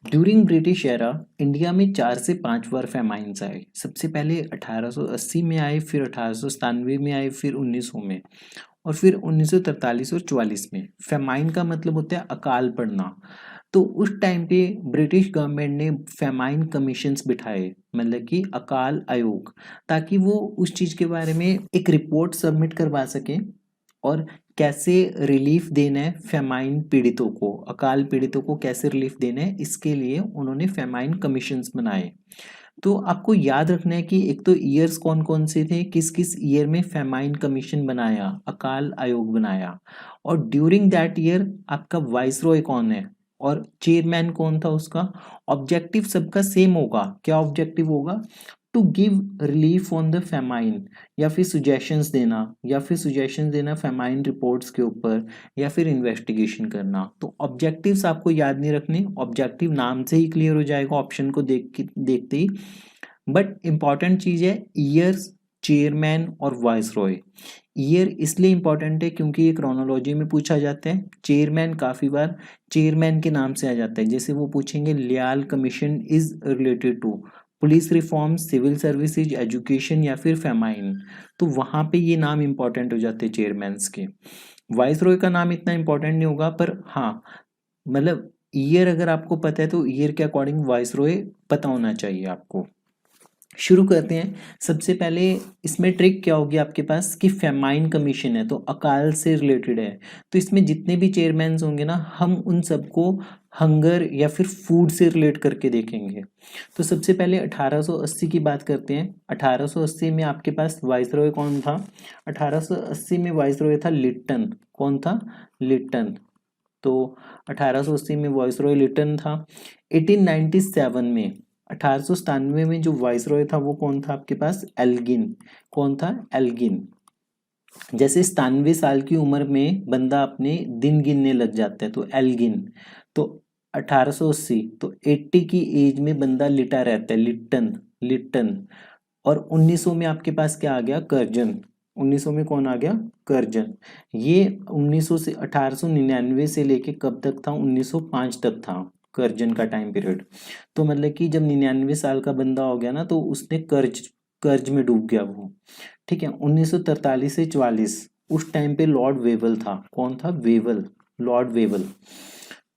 During British era India में 4 से 5 बार फेमाइन्स आए। सबसे पहले 1880 में आए, फिर 1897 में आए, फिर 1900 में और फिर 1943 और 44 में। फेमाइन का मतलब होता है अकाल पड़ना। तो उस टाइम पे ब्रिटिश गवर्नमेंट ने फेमाइन कमीशंस बिठाए, मतलब कि अकाल आयोग, ताकि वो उस चीज के बारे में एक रिपोर्ट सबमिट करवा सके और कैसे रिलीफ देना है फेमाइन पीड़ितों को, अकाल पीड़ितों को कैसे रिलीफ देना है, इसके लिए उन्होंने फेमाइन कमीशंस बनाए। तो आपको याद रखना है कि एक तो ईयर्स कौन कौन से थे, किस किस ईयर में फेमाइन कमीशन बनाया, अकाल आयोग बनाया, और ड्यूरिंग दैट ईयर आपका वाइसरॉय कौन है और चेयरमैन कौन था उसका। ऑब्जेक्टिव सबका सेम होगा। क्या ऑब्जेक्टिव होगा? To give relief on the famine, या फिर सुजेशंस देना फेमाइन रिपोर्ट्स के ऊपर, या फिर इन्वेस्टिगेशन करना। तो ऑब्जेक्टिव्स आपको याद नहीं रखने, ऑब्जेक्टिव नाम से ही क्लियर हो जाएगा ऑप्शन को देखते ही। बट इंपॉर्टेंट चीज है ईयर्स, चेयरमैन और वाइसरॉय। ईयर इसलिए इंपॉर्टेंट है क्योंकि ये क्रोनोलॉजी में पूछा जाता है। चेयरमैन काफी बार चेयरमैन के नाम से आ जाता है, जैसे वो पूछेंगे Lyall commission is related to police reform, civil services, education या फिर फेमाइन, तो वहां पे ये नाम इंपॉर्टेंट हो जाते हैं चेयरमैन्स के। वाइसरॉय का नाम इतना इंपॉर्टेंट नहीं होगा, पर हाँ मतलब ईयर अगर आपको पता है तो ईयर के अकॉर्डिंग वाइसरॉय पता होना चाहिए आपको। शुरू करते हैं। सबसे पहले इसमें ट्रिक क्या होगी आपके पास कि फेमाइन कमीशन है तो अकाल से रिलेटेड है, तो इसमें जितने भी चेयरमैन होंगे ना, हम उन सबको हंगर या फिर फूड से रिलेट करके देखेंगे। तो सबसे पहले 1880 की बात करते हैं। 1880 में आपके पास वाइसरॉय कौन था? 1880 में वाइसरॉय था लिट्टन। कौन था? लिट्टन। तो 1880 में वाइसरॉय लिट्टन था। 1897 में 1897 में जो वाइसरॉय था वो कौन था आपके पास? एल्गिन। कौन था? एल्गिन। जैसे 97 साल की उम्र में बंदा अपने दिन गिनने लग जाता है, तो एल्गिन। तो 1880 तो 80 की एज में बंदा लिटा रहता है, लिट्टन। लिट्टन। और 1900 में आपके पास क्या आ गया? कर्जन। 1900 में कौन आ गया? कर्जन। ये 1900 से 1899 से लेके कब तक था? 1905 तक था कर्जन का टाइम पीरियड। तो मतलब कि जब 99 साल का बंदा हो गया ना, तो उसने कर्ज कर्ज में डूब गया वो। ठीक है। 1943 से 44 उस टाइम पे लॉर्ड वेवल था। कौन था? वेवल। Lord Wavell.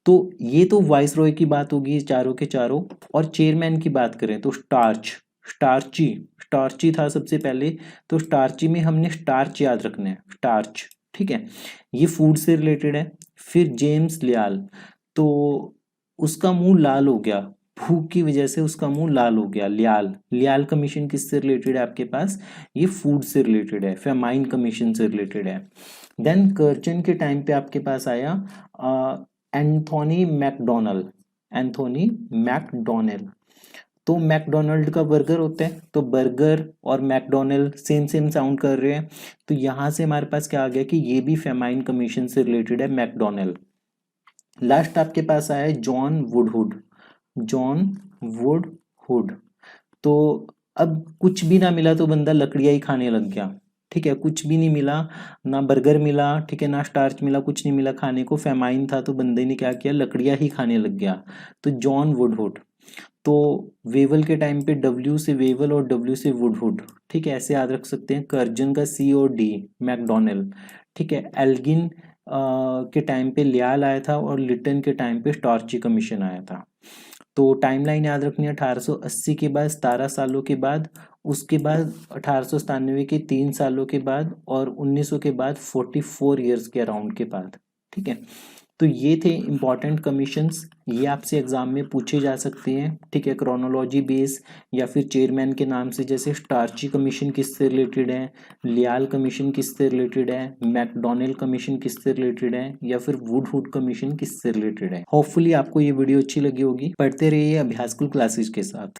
तो ये तो वाइसरॉय की बात होगी चारों के चारों। और चेयरमैन की बात करें तो स्टार्ची स्टार्ची था सबसे पहले। तो स्टार्ची में हमने स्टार्च याद रखना है, स्टार्च। ठीक है। ये फूड से रिलेटेड है। फिर जेम्स लियाल, तो उसका मुंह लाल हो गया, भूख की वजह से उसका मुंह लाल हो गया। लियाल। लियाल कमीशन किससे रिलेटेड है आपके पास? ये फूड से रिलेटेड है, फेमाइन कमीशन से रिलेटेड है। देन कर्जन के टाइम पे आपके पास आया एंथोनी मैकडोनल। Anthony McDonnell. तो मैकडोनल्ड का बर्गर होता है, तो बर्गर और मैकडोनल्ड सेम सेम साउंड कर रहे हैं, तो यहां से हमारे पास क्या आ गया कि ये भी फेमाइन कमीशन से रिलेटेड है, मैकडोनल्ड। लास्ट आपके पास आया है जॉन वुडहुड। जॉन वुडहुड। तो अब कुछ भी ना मिला तो बंदा लकड़ियां ही खाने लग गया। ठीक है। कुछ भी नहीं मिला, ना बर्गर मिला, ठीक है, ना स्टार्च मिला, कुछ नहीं मिला खाने को, फेमाइन था, तो बंदे ने क्या किया? लकड़ियां ही खाने लग गया। तो जॉन वुडहुड। तो वेवल के टाइम पे डब्ल्यू से वेवल और डब्ल्यू से वुडहुड। ठीक है, ऐसे याद रख सकते हैं। कर्जन का सी और डी, मैकडोनल्ड। ठीक है। एल्गिन के टाइम पे लियाल आया था और लिटन के टाइम पे स्टार्ची कमीशन आया था। तो टाइमलाइन याद रखनी है। 1880 के बाद 17 सालों के बाद, उसके बाद 1897 के 3 सालों के बाद, और 1900 के बाद 44 ईयर्स के अराउंड के बाद। ठीक है। तो ये थे इम्पॉर्टेंट कमीशंस, ये आपसे एग्जाम में पूछे जा सकते हैं। ठीक है। क्रोनोलॉजी बेस या फिर चेयरमैन के नाम से, जैसे स्टार्ची कमीशन किससे रिलेटेड है, लियाल कमीशन किससे रिलेटेड है, मैकडोनल्ड कमीशन किससे रिलेटेड है, या फिर वुडहुड कमीशन किससे रिलेटेड है। होपफुली आपको ये वीडियो अच्छी लगी होगी। पढ़ते रहिए अभ्यास क्लासेस के साथ।